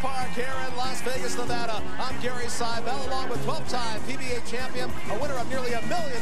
Park here in Las Vegas, Nevada. I'm Gary Seibel, along with 12-time PBA champion, a winner of nearly $1 million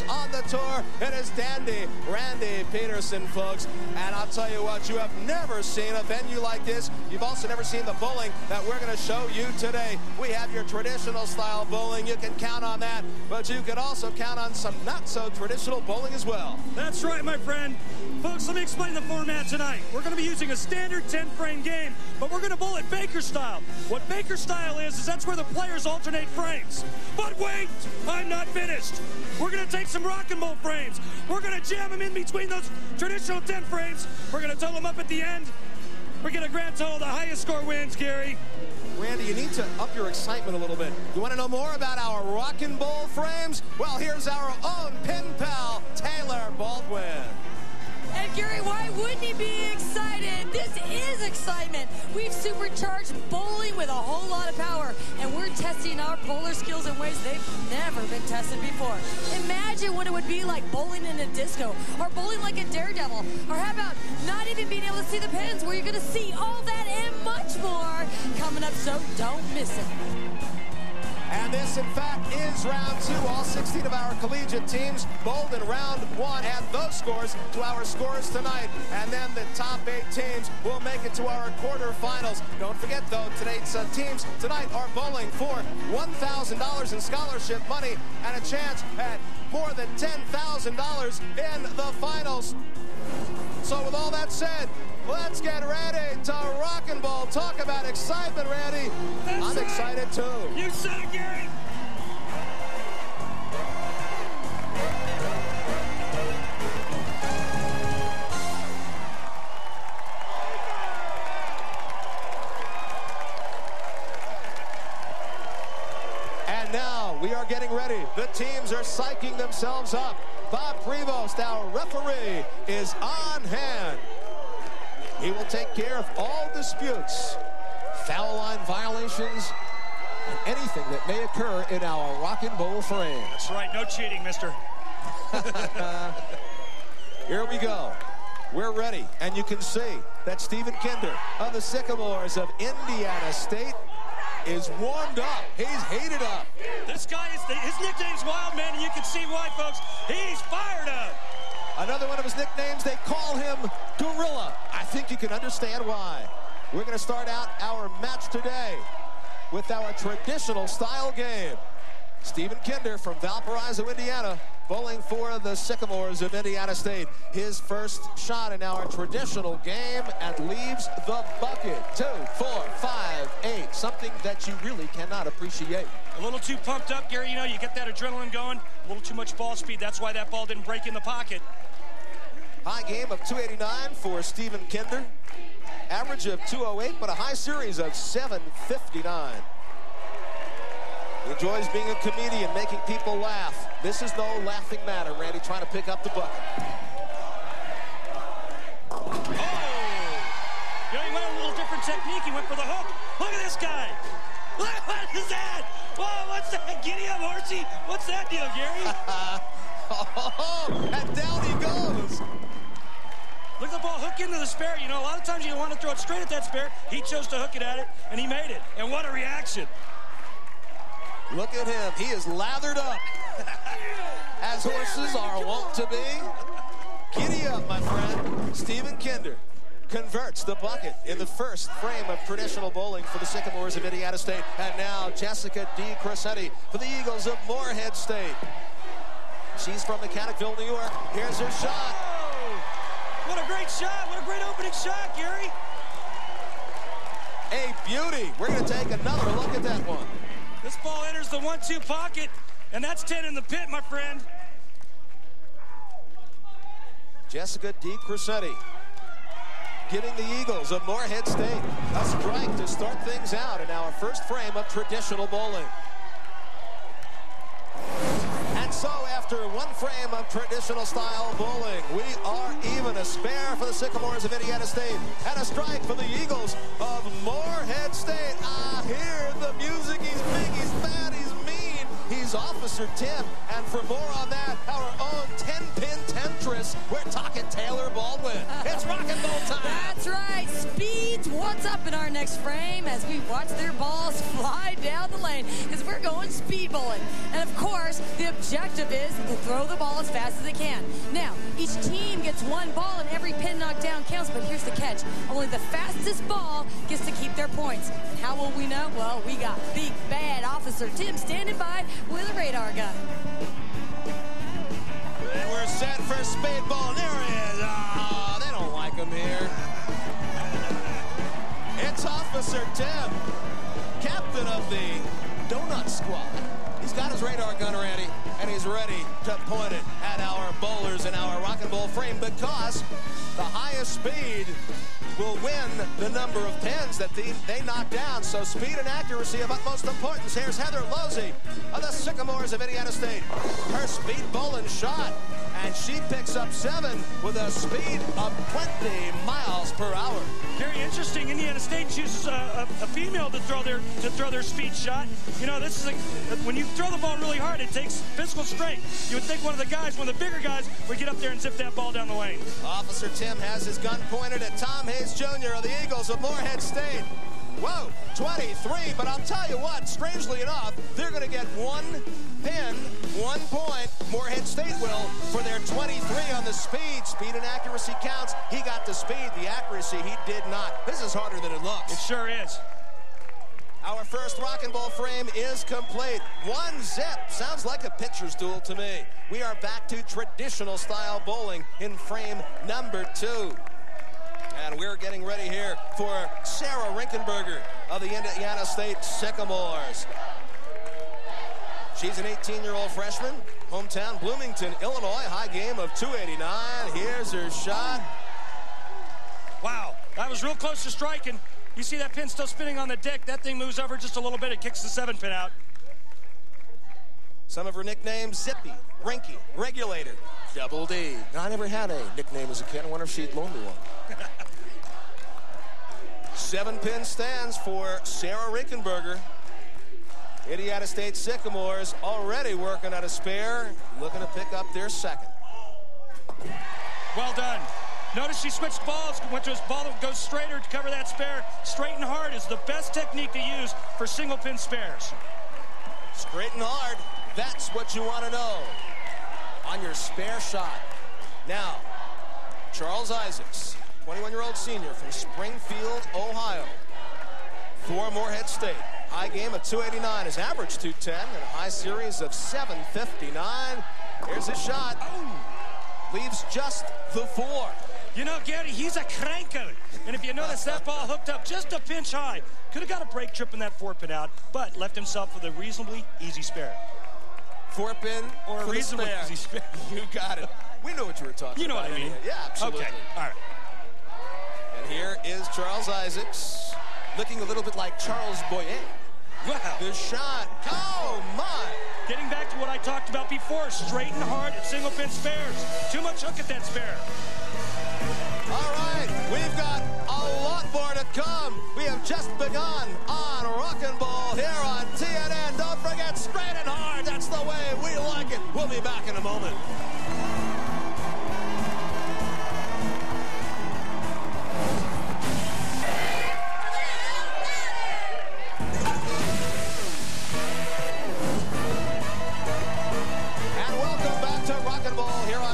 on the tour. It is Dandy Randy Peterson, folks. And I'll tell you what, you have never seen a venue like this. You've also never seen the bowling that we're going to show you today. We have your traditional style bowling. You can count on that, but you can also count on some not-so-traditional bowling as well. That's right, my friend. Folks, let me explain the format tonight. We're going to be using a standard 10-frame game, but we're going to bowl it Baker style. What Baker style is that's where the players alternate frames. But wait, I'm not finished. We're going to take some Rockin' Bowl frames. We're going to jam them in between those traditional 10 frames. We're going to total them up at the end. We get a grand total. The highest score wins, Gary. Randy, you need to up your excitement a little bit. You want to know more about our Rockin' Bowl frames? Well, here's our own pen pal, Taylor Baldwin. And Gary, why wouldn't he be excited? This is excitement. We've supercharged bowling with a whole lot of power, and we're testing our bowler skills in ways they've never been tested before. Imagine what it would be like bowling in a disco, or bowling like a daredevil, or how about not even being able to see the pins, where you're going to see all that and much more coming up, so don't miss it. And this, in fact, is round 2. All 16 of our collegiate teams bowled in round 1. Add those scores to our scores tonight. And then the top 8 teams will make it to our quarterfinals. Don't forget, though, today's teams tonight are bowling for $1,000 in scholarship money and a chance at more than $10,000 in the finals. So with all that said, let's get ready to Rockin' Bowl. Talk about excitement, Randy. I'm excited, too. You said it, Gary. And now we are getting ready. The teams are psyching themselves up. Bob Prevost, our referee, is on hand. He will take care of all disputes, foul line violations, and anything that may occur in our Rockin' Bowl frame. That's right, no cheating, mister. Here we go. We're ready, and you can see that Stephen Kinder of the Sycamores of Indiana State is warmed up. He's heated up. This guy, his nickname's Wild Man, and you can see why, folks. He's fired up. Another one of his nicknames, they call him Gorilla. I think you can understand why. We're going to start out our match today with our traditional style game. Stephen Kinder from Valparaiso, Indiana, bowling for the Sycamores of Indiana State. His first shot in our traditional game and leaves the bucket. 2, 4, 5, 8. Something that you really cannot appreciate. A little too pumped up, Gary. You know, you get that adrenaline going. A little too much ball speed. That's why that ball didn't break in the pocket. High game of 289 for Stephen Kinder. Average of 208, but a high series of 759. He enjoys being a comedian, making people laugh. This is no laughing matter, Randy, trying to pick up the bucket. Oh! You know, he went a little different technique. He went for the hook. Look at this guy. What is that? Whoa, what's that? Giddy up, horsey. What's that deal, Gary? And down he goes. Look at the ball hook into the spare. You know, a lot of times you want to throw it straight at that spare. He chose to hook it at it, and he made it. And what a reaction. Look at him. He is lathered up, as horses are wont to be. Giddy up, my friend. Stephen Kinder converts the bucket in the first frame of traditional bowling for the Sycamores of Indiana State. And now Jessica D. Crescetti for the Eagles of Morehead State. She's from Mechanicville, New York. Here's her shot. What a great shot. What a great opening shot, Gary. A beauty. We're going to take another look at that one. This ball enters the 1-2 pocket, and that's 10 in the pit, my friend. Jessica D. Crescetti giving the Eagles of Morehead State a strike to start things out in our first frame of traditional bowling. And so after one frame of traditional style bowling, we are even. A spare for the Sycamores of Indiana State and a strike for the Eagles of Morehead State. I hear the music. He's big, he's fat, he's mean. He's Officer Tim. And for more on that, our own 10-pin temptress. We're talking Taylor Baldwin. It's Rockin' Ball time. That's right. Speed's what's up in our next frame as we watch their balls fly down the lane because we're going speed bowling. And of course, the objective is to throw the ball as fast as they can. Now, each team gets one ball and every pin knocked down counts, but here's the catch. Only the fastest ball gets to keep their points. And how will we know? Well, we got big bad Officer Tim standing by with a radar gun. And we're set for speedball. There he is. Oh, they don't like him here. It's Officer Tim, captain of the Donut Squad. He's got his radar gun ready, and he's ready to point it at our bowlers in our Rockin' Ball frame because the highest speed will win the number of pins that they knock down. So speed and accuracy of utmost importance. Here's Heather Losey of the Sycamores of Indiana State. Her speed bowling shot, and she picks up 7 with a speed of 20 miles per hour. Very interesting. Indiana State chooses a female to throw their speed shot. You know, this is when you throw the ball really hard, it takes physical strength. You would think one of the bigger guys, would get up there and zip that ball down the lane. Officer Tim has his gun pointed at Tom Hayes Jr. of the Eagles of Morehead State. Whoa, 23, but I'll tell you what, strangely enough, they're going to get 1 pin, 1 point, Morehead State will, for their 23 on the speed. Speed and accuracy counts. He got the speed, the accuracy he did not. This is harder than it looks. It sure is. Our first Rockin' Ball frame is complete. 1 zip. Sounds like a pitcher's duel to me. We are back to traditional style bowling in frame number 2. And we're getting ready here for Sarah Rinkenberger of the Indiana State Sycamores. She's an 18-year-old freshman, hometown Bloomington, Illinois, high game of 289. Here's her shot. Wow, that was real close to striking. You see that pin still spinning on the deck. That thing moves over just a little bit. It kicks the 7 pin out. Some of her nicknames, Zippy, Rinky, Regulator, Double D. I never had a nickname as a kid. I wonder if she'd loaned me one. 7-pin stands for Sarah Rinkenberger. Indiana State Sycamores already working at a spare, looking to pick up their 2nd. Well done. Notice she switched balls, went to his ball that goes straighter to cover that spare. Straight and hard is the best technique to use for single pin spares. Straight and hard, that's what you want to know on your spare shot. Now, Charles Isaacs, 21-year-old senior from Springfield, Ohio, for Morehead State. High game of 289, his average 210, and a high series of 759. Here's his shot. Leaves just the 4. You know, Gary, he's a cranker. And if you notice, that ball hooked up just a pinch high. Could have got a break tripping that 4-pin out, but left himself with a reasonably easy spare. 4-pin or a reasonably easy spare. You got it. We know what you were talking about. You know what I mean. Yeah, absolutely. Okay, all right. And here is Charles Isaacs, looking a little bit like Charles Boyer. Wow. The shot. Oh, my. Getting back to what I talked about before, straight and hard at single pin spares. Too much hook at that spare. All right, we've got a lot more to come. We have just begun on Rockin' Ball here on TNN. Don't forget, straight and hard. That's the way we like it. We'll be back in a moment.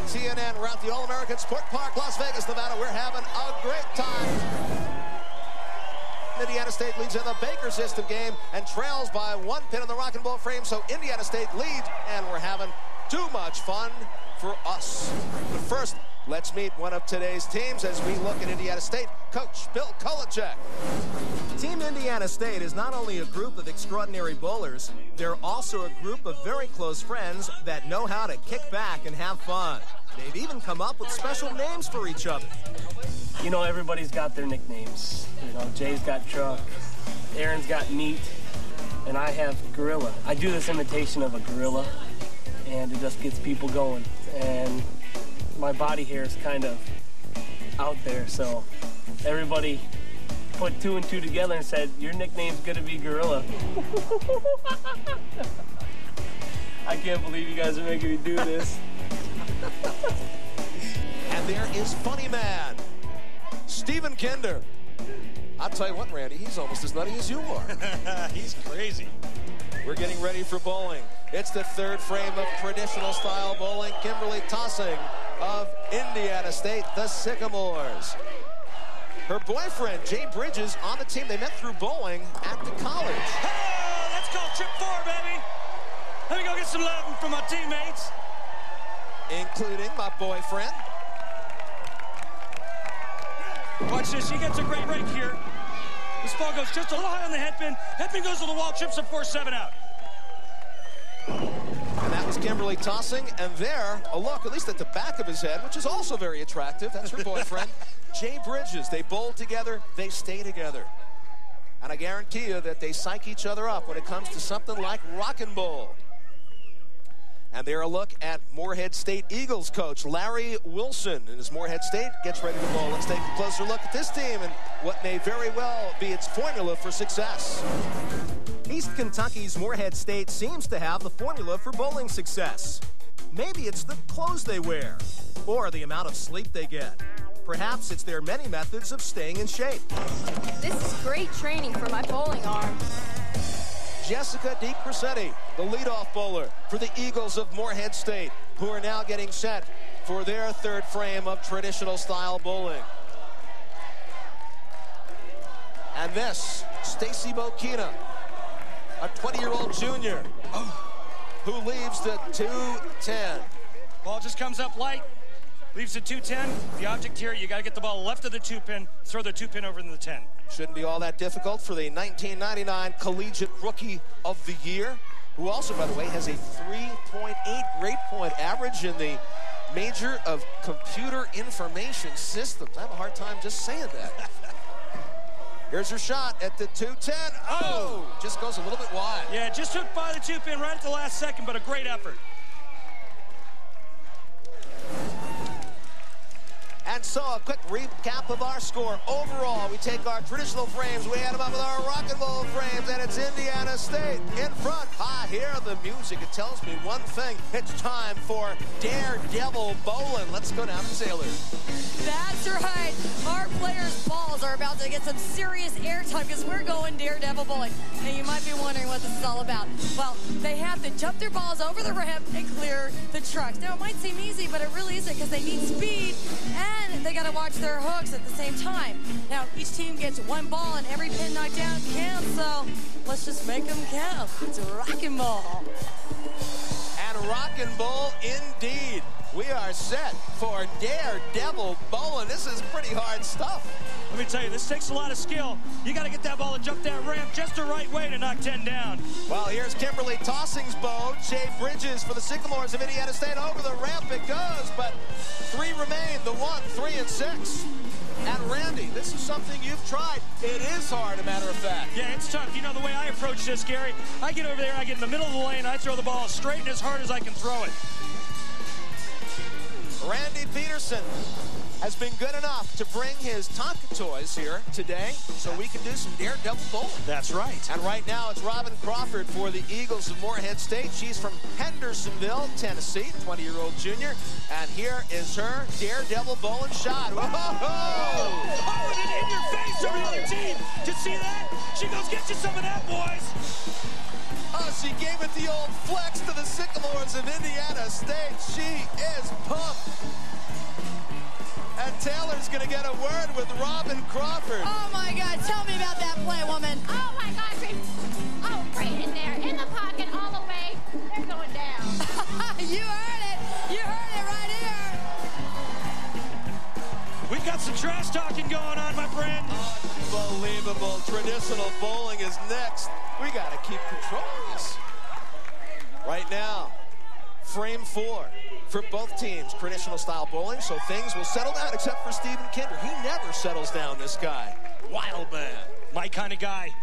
TNN. We're at the All-American Sport Park, Las Vegas, Nevada. We're having a great time. Indiana State leads in the Baker system game and trails by 1 pin in the Rockin' Ball frame, so Indiana State leads, and we're having too much fun for us. But first, let's meet one of today's teams as we look at Indiana State. Coach Bill Kolacek. Team Indiana State is not only a group of extraordinary bowlers, they're also a group of very close friends that know how to kick back and have fun. They've even come up with special names for each other. You know, everybody's got their nicknames. You know, Jay's got Truck, Aaron's got Meat, and I have Gorilla. I do this imitation of a gorilla, and it just gets people going. And my body hair is kind of out there, so everybody put 2 and 2 together and said, your nickname's gonna be Gorilla. I can't believe you guys are making me do this. And there is Funny Man, Stephen Kinder. I'll tell you what, Randy, he's almost as nutty as you are. He's crazy. We're getting ready for bowling. It's the third frame of traditional style bowling. Kimberly Tossing of Indiana State, the Sycamores. Her boyfriend, Jay Bridges, on the team. They met through bowling at the college. Oh, that's called trip 4, baby. Let me go get some love from my teammates. Including my boyfriend. Watch this, she gets a great break here. This ball goes just a little high on the headpin. Headpin goes to the wall, chips a 4-7 out. And that was Kimberly Tossing. And there, a look, at least at the back of his head, which is also very attractive. That's her boyfriend, Jay Bridges. They bowl together, they stay together. And I guarantee you that they psych each other up when it comes to something like Rockin' Bowl. And there a look at Morehead State Eagles coach Larry Wilson. And as Morehead State gets ready to bowl, let's take a closer look at this team and what may very well be its formula for success. East Kentucky's Morehead State seems to have the formula for bowling success. Maybe it's the clothes they wear, or the amount of sleep they get. Perhaps it's their many methods of staying in shape. This is great training for my bowling arm. Jessica DiCrescetti, the leadoff bowler for the Eagles of Morehead State, who are now getting set for their third frame of traditional style bowling. And this, Stacy Bokina, a 20-year-old junior who leaves the 2-10. Ball just comes up light, leaves the 2-10. The object here, you got to get the ball left of the 2-pin, throw the 2-pin over in the 10. Shouldn't be all that difficult for the 1999 Collegiate Rookie of the Year, who also, by the way, has a 3.8 grade point average in the major of computer information systems. I have a hard time just saying that. Here's her shot at the 2-10. Oh, just goes a little bit wide. Yeah, just took by the 2-pin right at the last second, but a great effort. And so a quick recap of our score. Overall, we take our traditional frames, we add them up with our Rockin' Bowl frames, and it's Indiana State in front. I hear the music. It tells me one thing. It's time for Daredevil Bowling. Let's go down to Taylor. That's right. Our players' balls are about to get some serious airtime because we're going Daredevil Bowling. Now, you might be wondering what this is all about. Well, they have to jump their balls over the ramp and clear the trucks. Now, it might seem easy, but it really isn't because they need speed and they got to watch their hooks at the same time. Now, each team gets one ball and every pin knocked down counts, so let's just make them count. It's Rockin' Bowl. And Rockin' Bowl indeed. We are set for Daredevil Bowling. This is pretty hard stuff. Let me tell you, this takes a lot of skill. You got to get that ball and jump that ramp just the right way to knock 10 down. Well, here's Kimberly Tossing's bow. Jay Bridges for the Sycamores of Indiana State. Over the ramp it goes, but 3 remain, the 1, 3, and 6. And Randy, this is something you've tried. It is hard, a matter of fact. Yeah, it's tough. You know the way I approach this, Gary? I get over there, I get in the middle of the lane, I throw the ball straight and as hard as I can throw it. Randy Peterson has been good enough to bring his Tonka toys here today so we can do some Daredevil bowling. That's right. And right now it's Robin Crawford for the Eagles of Morehead State. She's from Hendersonville, Tennessee, 20-year-old junior. And here is her Daredevil bowling shot. Whoa! Oh, and it in your face over the other team. Did you see that? She goes, get you some of that, boys. Oh, she gave it the old flex to the Sycamores of Indiana State. She is pumped. And Taylor's going to get a word with Robin Crawford. Oh, my God. Tell me about that play, woman. Oh my gosh. Oh, right in there. In the pocket all the way. They're going down. You heard it. You heard it right here. We've got some trash talking going on, my friend. Unbelievable. Traditional bowling is next. We got to keep control of this. Right now, frame 4 for both teams, traditional style bowling, so things will settle down except for Stephen Kinder. He never settles down, this guy. Wild man. My kind of guy.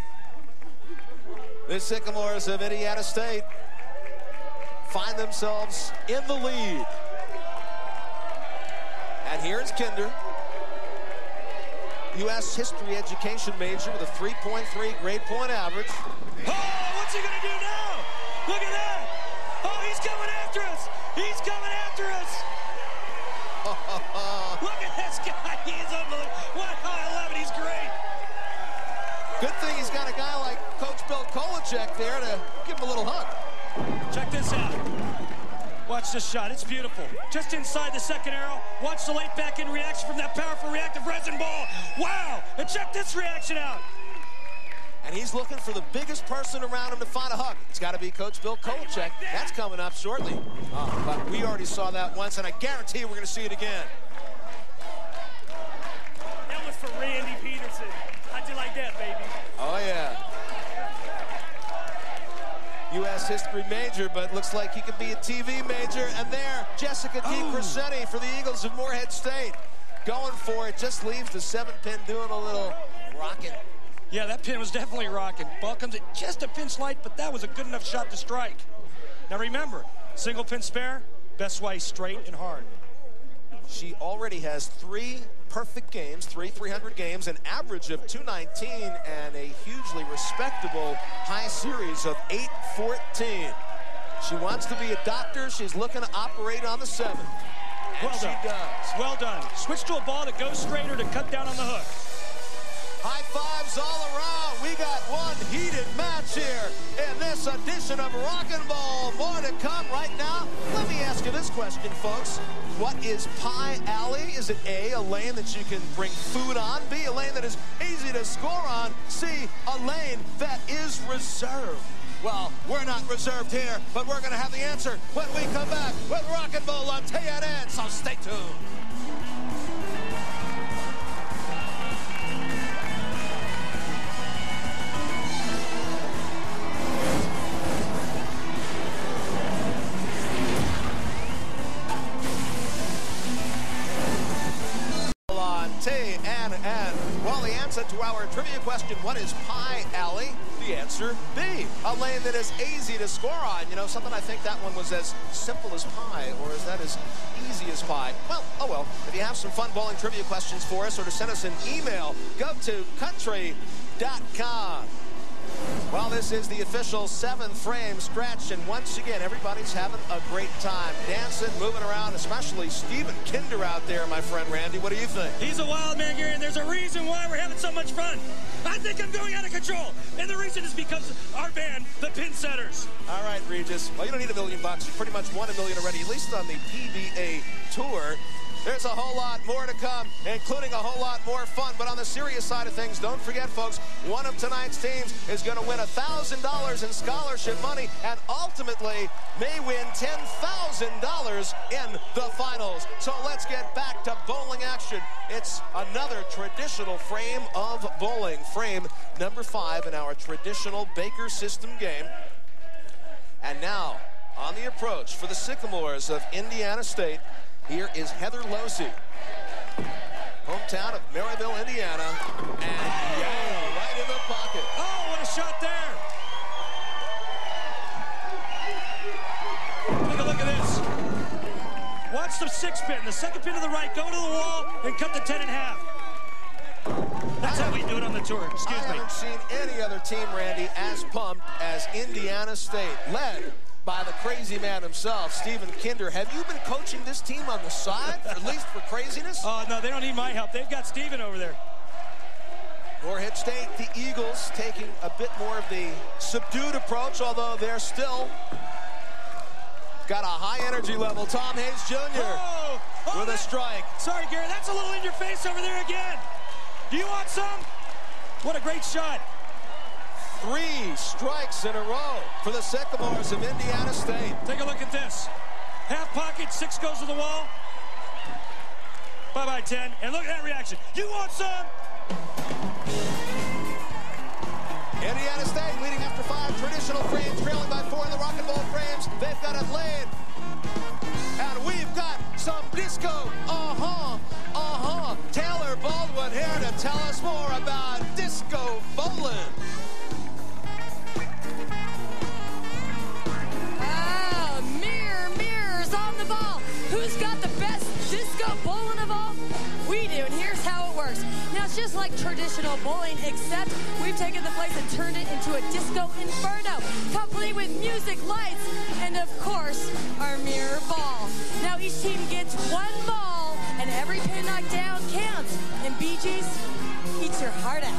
The Sycamores of Indiana State find themselves in the lead. And here's Kinder, U.S. history education major with a 3.3 grade point average. Oh, what's he going to do now? Look at that. Oh, he's coming after us. He's coming after us. Look at this guy. He is unbelievable. What? I love it. He's great. Good thing he's got a guy like Coach Bill Kolachek there to give him a little hug. Check this out. Watch this shot. It's beautiful. Just inside the second arrow. Watch the late back-end reaction from that powerful reactive resin ball. Wow. And check this reaction out. And he's looking for the biggest person around him to find a hug. It's got to be Coach Bill Kolachek. That's coming up shortly. But we already saw that once, and I guarantee we're going to see it again. That was for Randy Peterson. How'd you like that, baby? Oh, yeah. U.S. history major, but looks like he could be a TV major. And there, Jessica DiCrescenti for the Eagles of Morehead State. Going for it, just leaves the 7-pin doing a little rocking. Yeah, that pin was definitely rocking. Ball comes at just a pinch light, but that was a good enough shot to strike. Now remember, single pin spare, best way straight and hard. She already has 3 perfect games, 300 games, an average of 219, and a hugely respectable high series of 814. She wants to be a doctor. She's looking to operate on the 7th. And Well done. she does. Well done. Switch to a ball that goes straighter to cut down on the hook. High fives all around. We got one heated match here in this edition of Rockin' Ball. More to come right now. Let me ask you this question, folks. What is Pie Alley? Is it A, a lane that you can bring food on? B, a lane that is easy to score on? C, a lane that is reserved? Well, we're not reserved here, but we're going to have the answer when we come back with Rockin' Ball on TNN, so stay tuned. Well, the answer to our trivia question, what is Pie Alley? The answer, B, a lane that is easy to score on. You know, something I think that one was as simple as pie, or is that as easy as pie? Well, oh well. If you have some fun bowling trivia questions for us or to send us an email, go to country.com. Well, this is the official 7th frame stretch, and once again, everybody's having a great time. Dancing, moving around, especially Stephen Kinder out there, my friend Randy. What do you think? He's a wild man, Gary, and there's a reason why we're having so much fun. I think I'm going out of control, and the reason is because of our band, the Pin Setters. All right, Regis. Well, you don't need $1 million. You pretty much won $1 million already, at least on the PBA Tour. There's a whole lot more to come, including a whole lot more fun. But on the serious side of things, don't forget, folks, one of tonight's teams is going to win $1,000 in scholarship money and ultimately may win $10,000 in the finals. So let's get back to bowling action. It's another traditional frame of bowling, frame number 5 in our traditional Baker system game. And now, on the approach for the Sycamores of Indiana State, here is Heather Losey, hometown of Maryville, Indiana, and yeah, right in the pocket. Oh, what a shot there. Take a look at this. Watch the 6-pin, the 2nd pin to the right, go to the wall and cut the 10 in half. That's how we do it on the tour, excuse me. I haven't seen any other team, Randy, as pumped as Indiana State, led by the crazy man himself, Stephen Kinder. Have you been coaching this team on the side, at least for craziness? Oh, no, they don't need my help. They've got Stephen over there. Morehead State, the Eagles, taking a bit more of the subdued approach, although they're still got a high energy level. Tom Hayes Jr. With a strike. Sorry, Gary, that's a little in your face over there again. Do you want some? What a great shot. 3 strikes in a row for the Sycamores of Indiana State. Take a look at this. Half pocket, 6 goes to the wall. Bye-bye, 10. And look at that reaction. You want some? Indiana State leading after 5 traditional frames, trailing by 4 in the Rockin' Ball frames. They've got it laid. And we've got some disco. Taylor Baldwin here to tell us more about disco bowling. Mirrors on the ball. Who's got the best disco bowling of all? We do, and here's how it works. Now, just like traditional bowling, except we've taken the place and turned it into a disco inferno, complete with music, lights, and of course, our mirror ball. Now each team gets one ball, and every pin knocked down counts. And Bee Gees, eat your heart out.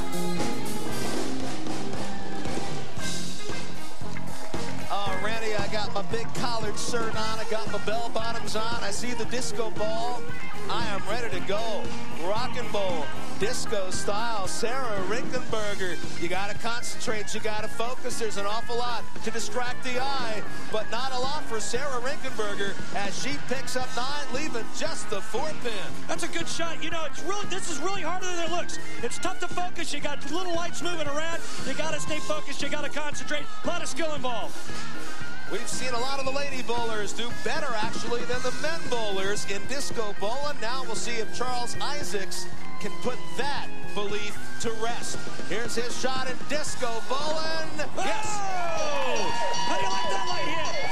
Randy, I got my big collared shirt on. I got my bell bottoms on. I see the disco ball. I am ready to go. Rockin' Bowl, disco style. Sarah Rinkenberger. You got to concentrate. You got to focus. There's an awful lot to distract the eye, but not a lot for Sarah Rinkenberger as she picks up 9, leaving just the 4 pin. That's a good shot. You know, this is really harder than it looks. It's tough to focus. You got little lights moving around. You got to stay focused. You got to concentrate. A lot of skill involved. We've seen a lot of the lady bowlers do better, actually, than the men bowlers in disco bowling. Now we'll see if Charles Isaacs can put that belief to rest. Here's his shot in disco bowling. Yes! Oh! How do you like that light hit?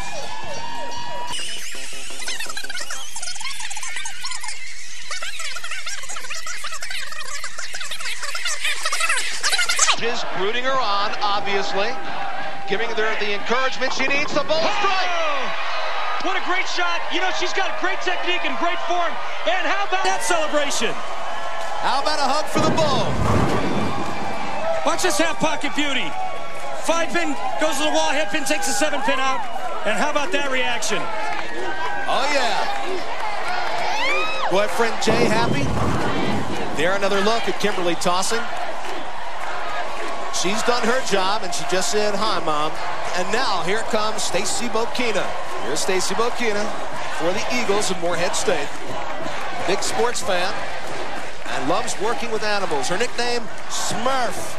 Just rooting her on, obviously. Giving her the encouragement she needs to bowl a strike. What a great shot. You know, she's got great technique and great form. And how about that celebration? How about a hug for the bull? Watch this half pocket beauty. 5 pin goes to the wall, head pin takes the 7 pin out. And how about that reaction? Oh, yeah. Boyfriend Jay happy. There, another look at Kimberly tossing. She's done her job, and she just said, hi, Mom. And now, here comes Stacy Bokina. Here's Stacy Bokina for the Eagles of Morehead State. Big sports fan and loves working with animals. Her nickname, Smurf.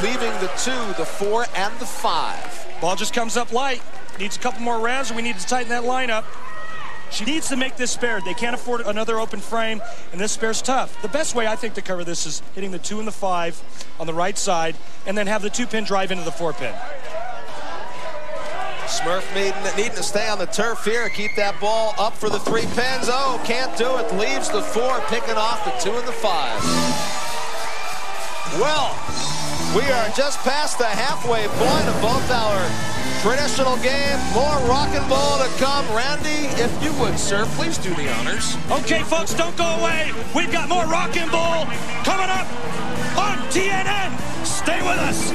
Leaving the 2, the 4, and the 5. Ball just comes up light. Needs a couple more revs, and we need to tighten that lineup. She needs to make this spare. They can't afford another open frame, and this spare's tough. The best way, I think, to cover this is hitting the 2 and the 5 on the right side, and then have the 2 pin drive into the 4 pin. Smurf needing to stay on the turf here, keep that ball up for the 3 pins. Oh, can't do it. Leaves the 4, picking off the 2 and the 5. Well, we are just past the halfway point of both our traditional game. More Rockin' Bowl to come. Randy, if you would, sir, please do the honors. Okay, folks, don't go away. We've got more Rockin' Bowl coming up on TNN. Stay with us.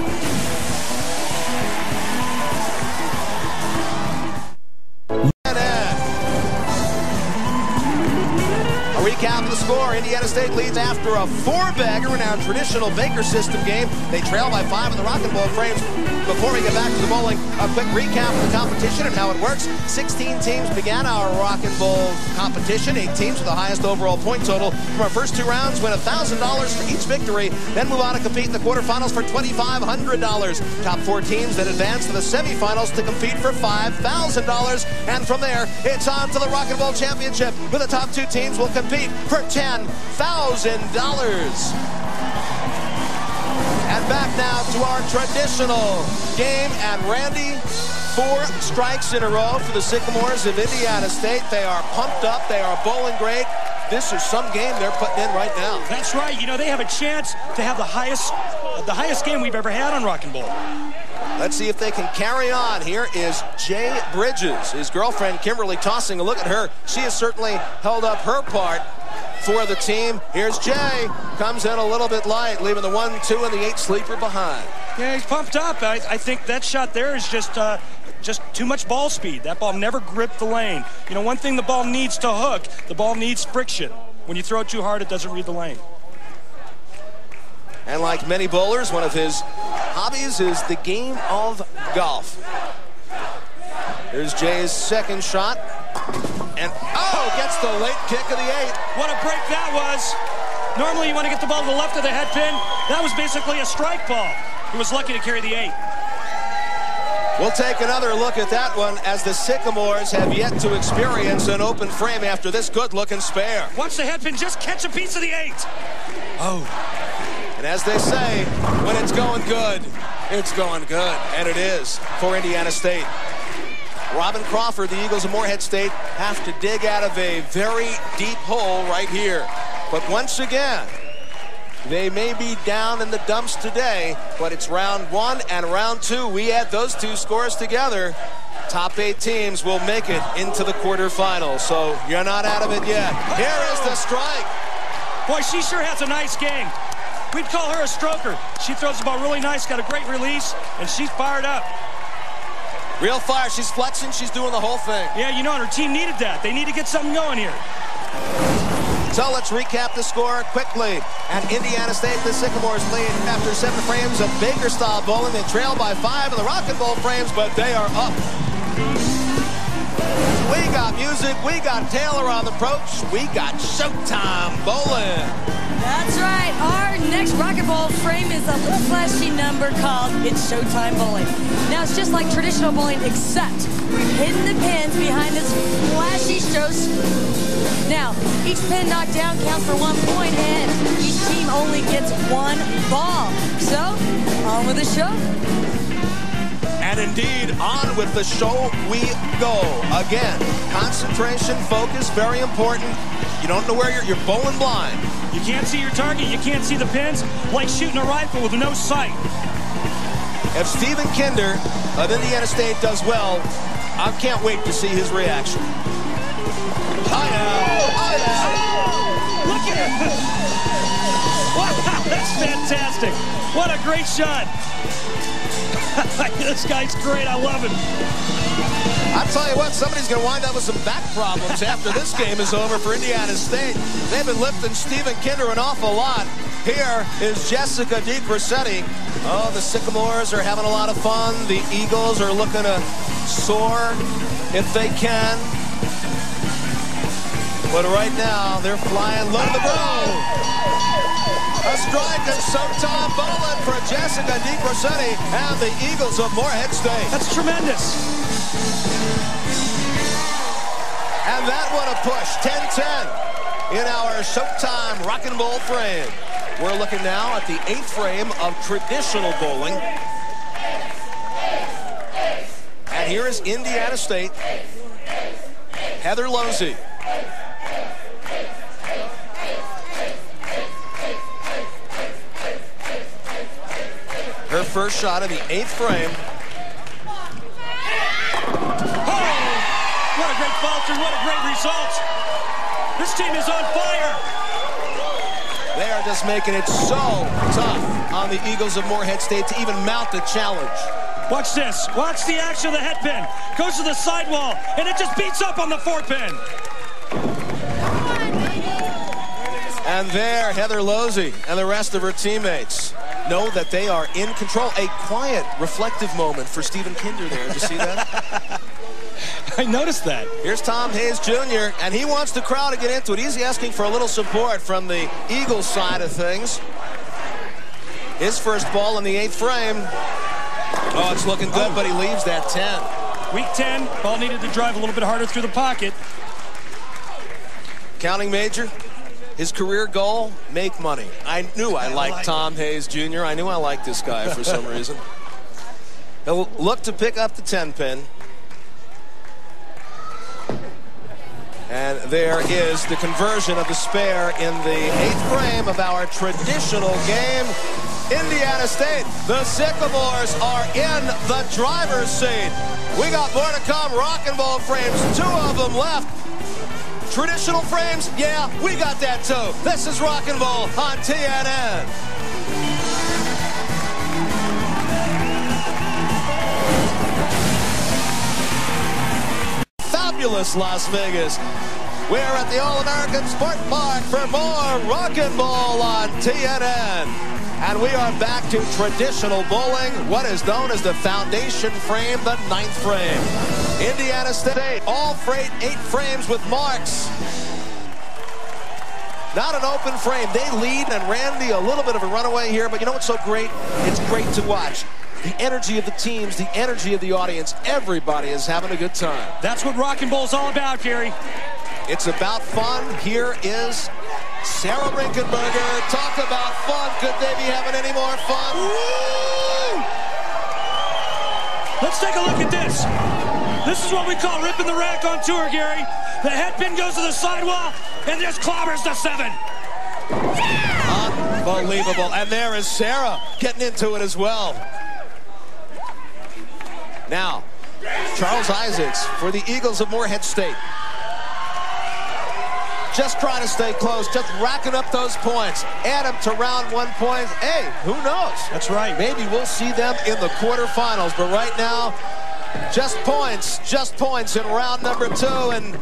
Recap of the score. Indiana State leads after a 4-bagger in our traditional Baker system game. They trail by 5 in the Rockin' Bowl frames. Before we get back to the bowling, a quick recap of the competition and how it works. 16 teams began our Rockin' Bowl competition. 8 teams with the highest overall point total from our first 2 rounds win $1,000 for each victory. Then move on to compete in the quarterfinals for $2,500. Top 4 teams then advance to the semifinals to compete for $5,000. And from there, it's on to the Rockin' Bowl championship, where the top 2 teams will compete for $10,000. And back now to our traditional game. And Randy, 4 strikes in a row for the Sycamores of Indiana State. They are pumped up. They are bowling great. This is some game they're putting in right now. That's right. You know, they have a chance to have the highest game we've ever had on Rockin' Bowl. Let's see if they can carry on. Here is Jay Bridges, his girlfriend Kimberly tossing a look at her. She has certainly held up her part for the team. Here's Jay, comes in a little bit light, leaving the 1, 2, and the 8 sleeper behind. Yeah, he's pumped up. I think that shot there is just too much ball speed. That ball never gripped the lane. You know, one thing the ball needs to hook, the ball needs friction. When you throw it too hard, it doesn't read the lane. And like many bowlers, one of his hobbies is the game of golf. Here's Jay's second shot. And, oh, gets the late kick of the 8. What a break that was. Normally you want to get the ball to the left of the head pin. That was basically a strike ball. He was lucky to carry the 8. We'll take another look at that one as the Sycamores have yet to experience an open frame after this good-looking spare. Watch the head pin just catch a piece of the 8. Oh. And as they say, when it's going good, it's going good. And it is for Indiana State. Robin Crawford, the Eagles of Morehead State, have to dig out of a very deep hole right here. But once again, they may be down in the dumps today, but it's round 1 and round 2. We add those two scores together. Top 8 teams will make it into the quarterfinals. So you're not out of it yet. Here is the strike. Boy, she sure has a nice game. We'd call her a stroker. She throws the ball really nice, got a great release, and she's fired up. Real fire. She's flexing. She's doing the whole thing. Yeah, you know, and her team needed that. They need to get something going here. So let's recap the score quickly. And Indiana State, the Sycamores lead after 7 frames of Baker-style bowling. They trail by 5 in the Rockin Bowl frames, but they are up. We got music. We got Taylor on the approach. We got Showtime bowling. That's right. Our next Rockin Bowl frame is a little flashy number called It's Showtime Bowling. Now, it's just like traditional bowling, except we've hidden the pins behind this flashy show. Now, each pin knocked down counts for 1 point, and each team only gets 1 ball. So, on with the show. And indeed, on with the show we go. Again, concentration, focus, very important. You don't know where you're bowling blind. You can't see your target, you can't see the pins, like shooting a rifle with no sight. If Stephen Kinder of Indiana State does well, I can't wait to see his reaction. Oh, look at it! Wow, that's fantastic. What a great shot. This guy's great. I love him. I'll tell you what, somebody's going to wind up with some back problems after this game is over for Indiana State. They've been lifting Stephen Kinder an awful lot. Here is Jessica DiCrossetti. Oh, the Sycamores are having a lot of fun. The Eagles are looking to soar if they can. But right now, they're flying low to the ground. A strike and Showtime bowling for Jessica DiCrossetti and the Eagles of Morehead State. That's tremendous. And that one a push, 10-10 in our Showtime Rockin' Bowl frame. We're looking now at the 8th frame of traditional bowling. And here is Indiana State. Heather Losey. Her first shot in the 8th frame. What a great falter, what a great result. This team is on fire. They are just making it so tough on the Eagles of Morehead State to even mount the challenge. Watch this. Watch the action of the head pin. Goes to the sidewall, and it just beats up on the 4-pin. And there, Heather Losey and the rest of her teammates know that they are in control. A quiet, reflective moment for Stephen Kinder there. Did you see that? I noticed that. Here's Tom Hayes Jr., and he wants the crowd to get into it. He's asking for a little support from the Eagles side of things. His first ball in the 8th frame. Oh, it's looking good, but he leaves that 10. Week 10, ball needed to drive a little bit harder through the pocket. Counting major, his career goal, make money. I knew I liked Tom Hayes Jr. I knew I liked this guy for some reason. He'll look to pick up the 10-pin. And there is the conversion of the spare in the 8th frame of our traditional game. Indiana State, the Sycamores are in the driver's seat. We got more to come. Rockin' Bowl frames, 2 of them left. Traditional frames, yeah, we got that too. This is Rockin' Bowl on TNN. Fabulous Las Vegas. We're at the All-American Sport Park for more Rockin' Bowl on TNN. And we are back to traditional bowling, what is known as the foundation frame, the 9th frame. Indiana State, all freight 8 frames with marks. Not an open frame. They lead, and Randy a little bit of a runaway here, but you know what's so great? It's great to watch. The energy of the teams, the energy of the audience, everybody is having a good time. That's what Rockin' Bowl's all about, Gary. It's about fun. Here is Sarah Rinkenberger. Talk about fun. Could they be having any more fun? Woo! Let's take a look at this. This is what we call ripping the rack on tour, Gary. The head pin goes to the sidewall and just clobbers the 7. Yeah! Unbelievable. And there is Sarah getting into it as well. Now, Charles Isaacs for the Eagles of Morehead State. Just trying to stay close, just racking up those points. Add them to round 1 point. Hey, who knows? That's right. Maybe we'll see them in the quarterfinals, but right now, just points in round number 2, and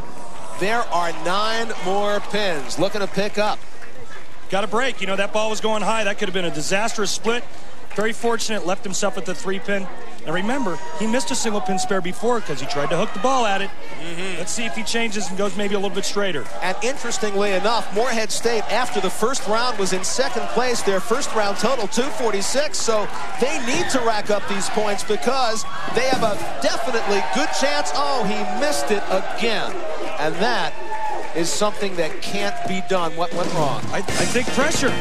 there are 9 more pins looking to pick up. Got a break. You know, that ball was going high. That could have been a disastrous split. Very fortunate, left himself at the 3-pin. And remember, he missed a single pin spare before because he tried to hook the ball at it. Let's see if he changes and goes maybe a little bit straighter. And interestingly enough, Morehead State, after the first round, was in 2nd place. Their first round total, 246. So they need to rack up these points because they have a definitely good chance. Oh, he missed it again. And that is something that can't be done. What went wrong? I think pressure.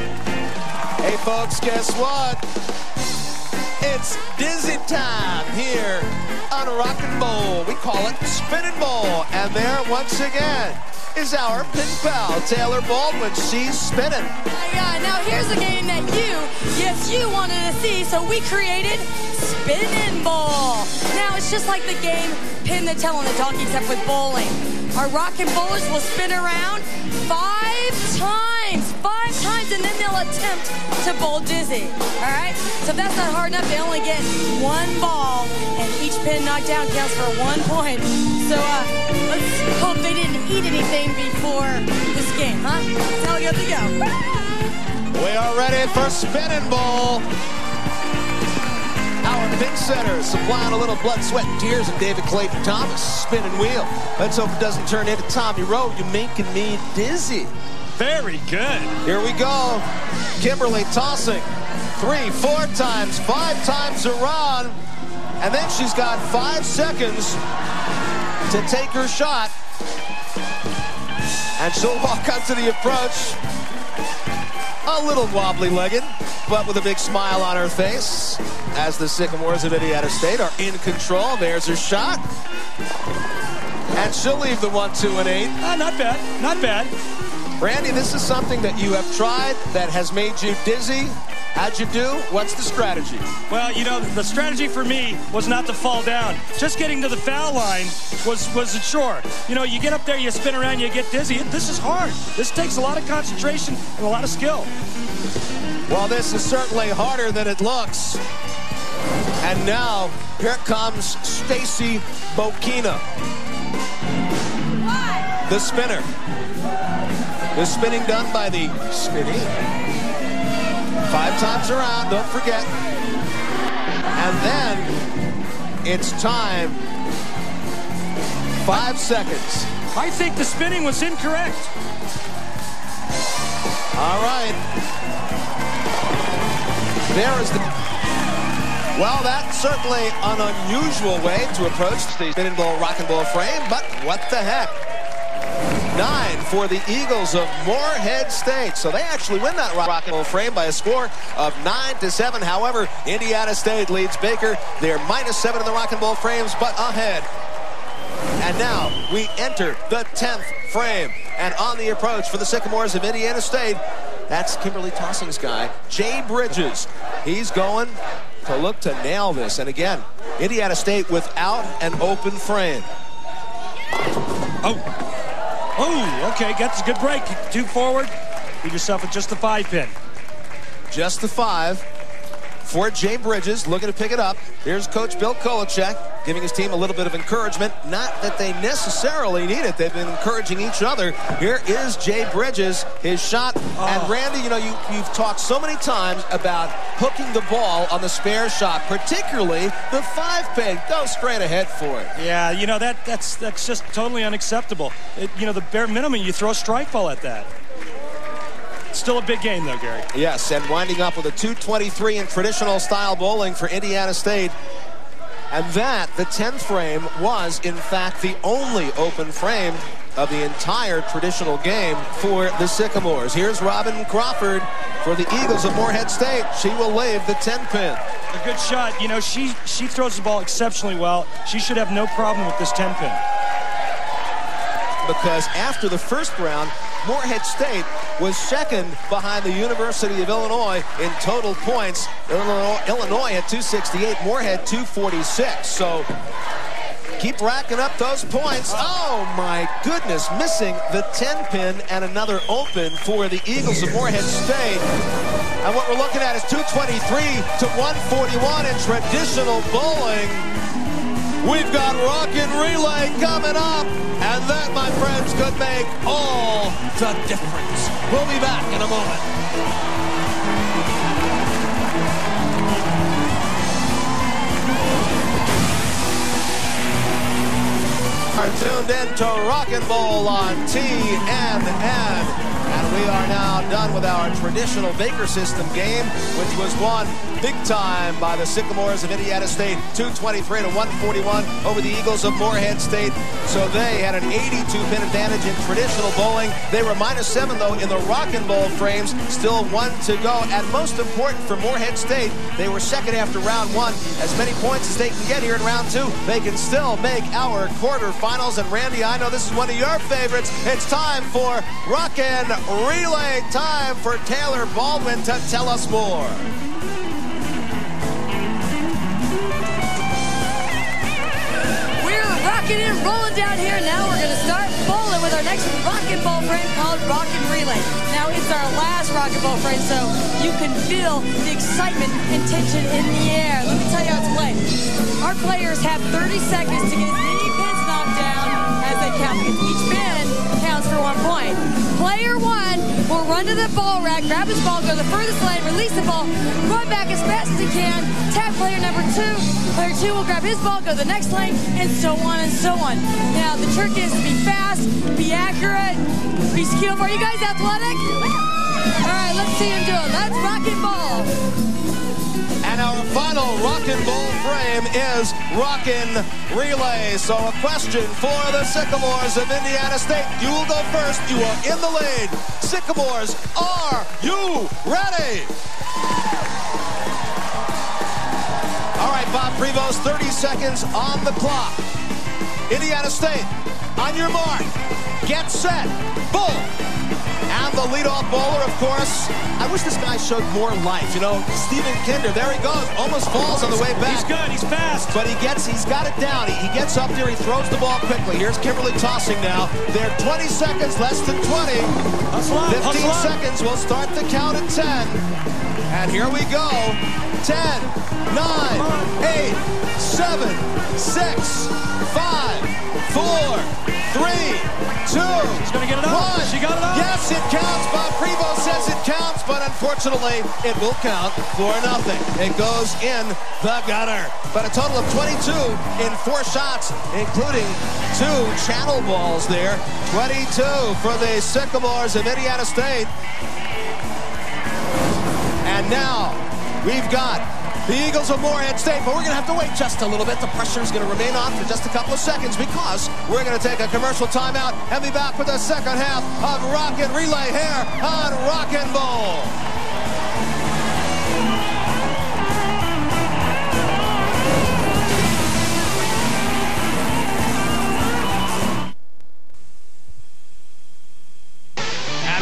Hey, folks, guess what? It's dizzy time here on Rockin' Bowl. We call it Spinning Bowl. And there, once again, is our pin pal, Taylor Baldwin. She's spinning. Yeah, now here's a game that you wanted to see, so we created Spinning Bowl. Now, it's just like the game Pin the Tail on the Donkey, except with bowling. Our Rockin' Bowlers will spin around 5 times. 5 times, and then they'll attempt to bowl dizzy. All right? So if that's not hard enough, they only get 1 ball, and each pin knocked down counts for 1 point. So let's hope they didn't eat anything before this game, huh? That's how we got to go. We are ready for Spinning Bowl. Our pin setters supplying a little blood, sweat, and tears of David Clayton Thomas. Spinning wheel. Let's hope it doesn't turn into Tommy Rowe. You're making me dizzy. Very good. Here we go. Kimberly tossing 3, 4 times, 5 times around. And then she's got 5 seconds to take her shot. And she'll walk up to the approach. A little wobbly-legged, but with a big smile on her face as the Sycamores of Indiana State are in control. There's her shot. And she'll leave the 1, 2, and 8. Not bad. Not bad. Randy, this is something that you have tried that has made you dizzy. How'd you do? What's the strategy? Well, you know, the strategy for me was not to fall down. Just getting to the foul line was a chore. You know, you get up there, you spin around, you get dizzy. This is hard. This takes a lot of concentration and a lot of skill. Well, this is certainly harder than it looks. And now, here comes Stacy Bokina. The spinner. The spinning done by the spinning. 5 times around, don't forget. And then it's time. 5 seconds. I think the spinning was incorrect. All right. There is the... Well, that's certainly an unusual way to approach the Spinning Bowl, Rockin' Bowl frame, but what the heck? 9 for the Eagles of Morehead State. So they actually win that Rockin' Bowl frame by a score of 9-7. However, Indiana State leads Baker. They're -7 in the Rockin' Bowl frames, but ahead. And now we enter the 10th frame. And on the approach for the Sycamores of Indiana State, that's Kimberly Tossing's guy, Jay Bridges. He's going to look to nail this. And again, Indiana State without an open frame. Oh, okay, gets a good break. 2 forward, leave yourself with just the 5 pin. Just the 5 for Jay Bridges, looking to pick it up. Here's Coach Bill Kolacek giving his team a little bit of encouragement. Not that they necessarily need it. They've been encouraging each other. Here is Jay Bridges, his shot. And Randy, you know, you've talked so many times about hooking the ball on the spare shot, particularly the 5 pin. Go straight ahead for it. Yeah, you know, that's just totally unacceptable. You know, the bare minimum, you throw a strike ball at that. Still a big game, though, Gary. Yes, and winding up with a 223 in traditional style bowling for Indiana State. And that, the 10th frame, was, in fact, the only open frame of the entire traditional game for the Sycamores. Here's Robin Crawford for the Eagles of Morehead State. She will lave the 10-pin. A good shot. You know, she throws the ball exceptionally well. She should have no problem with this 10-pin. Because after the first round, Morehead State was second behind the University of Illinois in total points. Illinois had 268, Morehead 246. So keep racking up those points. Oh my goodness, missing the 10-pin and another open for the Eagles of Morehead State. And what we're looking at is 223 to 141 in traditional bowling. We've got Rockin relay coming up, and that, my friends, could make all the difference. We'll be back in a moment. Are tuned in to Rockin' Bowl on TNN. And we are now done with our traditional Baker system game, which was won big time by the Sycamores of Indiana State, 223 to 141 over the Eagles of Morehead State. So they had an 82-pin advantage in traditional bowling. They were -7, though, in the Rockin' Bowl frames. Still 1 to go. And most important for Morehead State, they were second after round 1. As many points as they can get here in round 2, they can still make our quarterfinals. And Randy, I know this is one of your favorites. It's time for Rockin' Relay. Time for Taylor Baldwin to tell us more. We're rocking and rolling down here. Now we're going to start bowling with our next Rockin' Bowl frame called Rockin' Relay. Now it's our last Rockin' Bowl frame, so you can feel the excitement and tension in the air. Let me tell you how it's played. Our players have 30 seconds to get as many pins knocked down as they count, because each pin counts for 1 point. Player 1 will run to the ball rack, grab his ball, go to the furthest lane, release the ball, run back as fast as he can, tap player number 2. Player 2 will grab his ball, go to the next lane, and so on and so on. Now, the trick is to be fast, be accurate, be skillful. Are you guys athletic? All right, let's see him do it. Let's Rockin' Bowl. And our final Rockin' Bowl frame is Rockin' Relay. So a question for the Sycamores of Indiana State. You will go first. You are in the lead. Sycamores, are you ready? All right, Bob Prevost, 30 seconds on the clock. Indiana State, on your mark, get set, bowl. And the leadoff bowler, of course. I wish this guy showed more life. You know, Stephen Kinder, there he goes. Almost falls on the way back. He's good, he's fast. But he's got it down. He gets up there, he throws the ball quickly. Here's Kimberly tossing now. They're 20 seconds, less than 20. 15 seconds, we'll start the count at 10. And here we go. 10, 9, 8, 7, 6, 5, 4, 3, 2, She's gonna get it up. 1. She got it up. Yes, it counts. Bob Prevost says it counts, but unfortunately, it will count for nothing. It goes in the gutter. But a total of 22 in 4 shots, including 2 channel balls there. 22 for the Sycamores of Indiana State. And now we've got the Eagles of Morehead State, but we're going to have to wait just a little bit. The pressure is going to remain on for just a couple of seconds because we're going to take a commercial timeout and be back with the second half of Rockin' Relay here on Rockin' Bowl.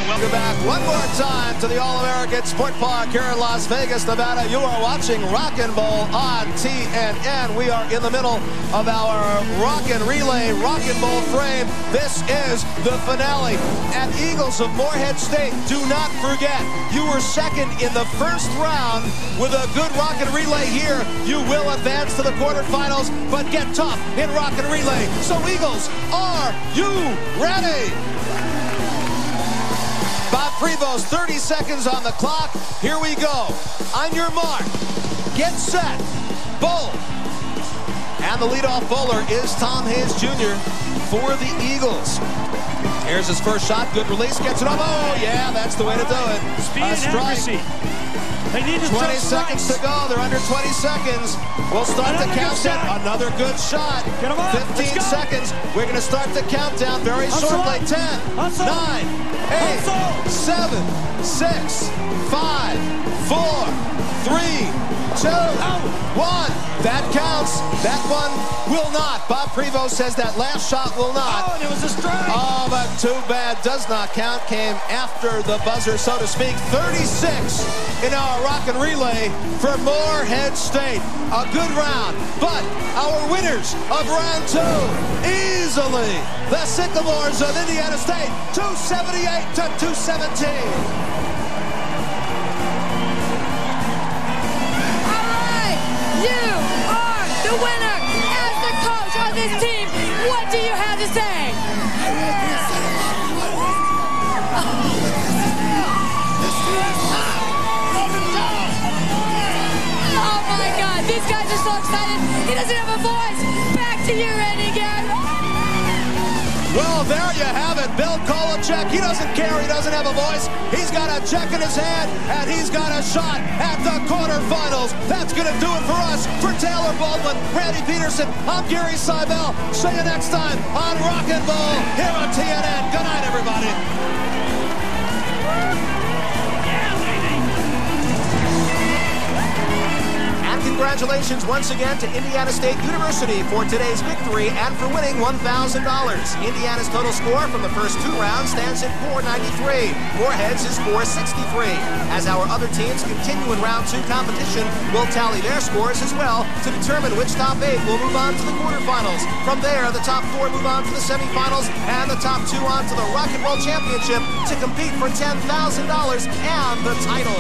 Welcome back one more time to the All-American Sport Park here in Las Vegas, Nevada. You are watching Rockin' Bowl on TNN. We are in the middle of our Rockin' Relay, Rockin' Bowl frame. This is the finale. And Eagles of Morehead State, do not forget, you were second in the first round. With a good Rockin' Relay here, you will advance to the quarterfinals, but get tough in Rockin' Relay. So Eagles, are you ready? Bob Prevost, 30 seconds on the clock. Here we go. On your mark, get set, bowl. And the leadoff bowler is Tom Hayes Jr. for the Eagles. Here's his first shot. Good release. Gets it up. Oh, yeah, that's the way to do it. Speed and accuracy. They need to 20 seconds to go. They're under 20 seconds. We'll start the countdown. Another good shot. 15 seconds. We're going to start the countdown very shortly. 10, 9, 8, 7, 6, 5, 4, 3, 2, 1. That counts. That one will not. Bob Prevost says that last shot will not. Oh, and it was a strike. Oh, but too bad. Does not count. Came after the buzzer, so to speak. 36 in our Rockin' relay for Morehead State. A good round, but our winners of round 2 easily the Sycamores of Indiana State, 278 to 217. You are the winner. As the coach of this team, what do you have to say? Oh my God, these guys are so excited. He doesn't have a voice. Back to you, Randy, again. Well, there you have it. Bill Kolacek, he doesn't care. He doesn't have a voice. He's got a check in his hand, and he's got a shot at the quarterfinals. That's going to do it for us. For Taylor Baldwin, Randy Peterson, I'm Gary Seibel. See you next time on Rockin' Bowl here on TNN. Good night, everybody. Congratulations once again to Indiana State University for today's victory and for winning $1,000. Indiana's total score from the first 2 rounds stands at 493. Morehead's is 463. As our other teams continue in round 2 competition, we'll tally their scores as well to determine which top 8 will move on to the quarterfinals. From there, the top 4 move on to the semifinals and the top 2 on to the Rock and Roll Championship to compete for $10,000 and the title.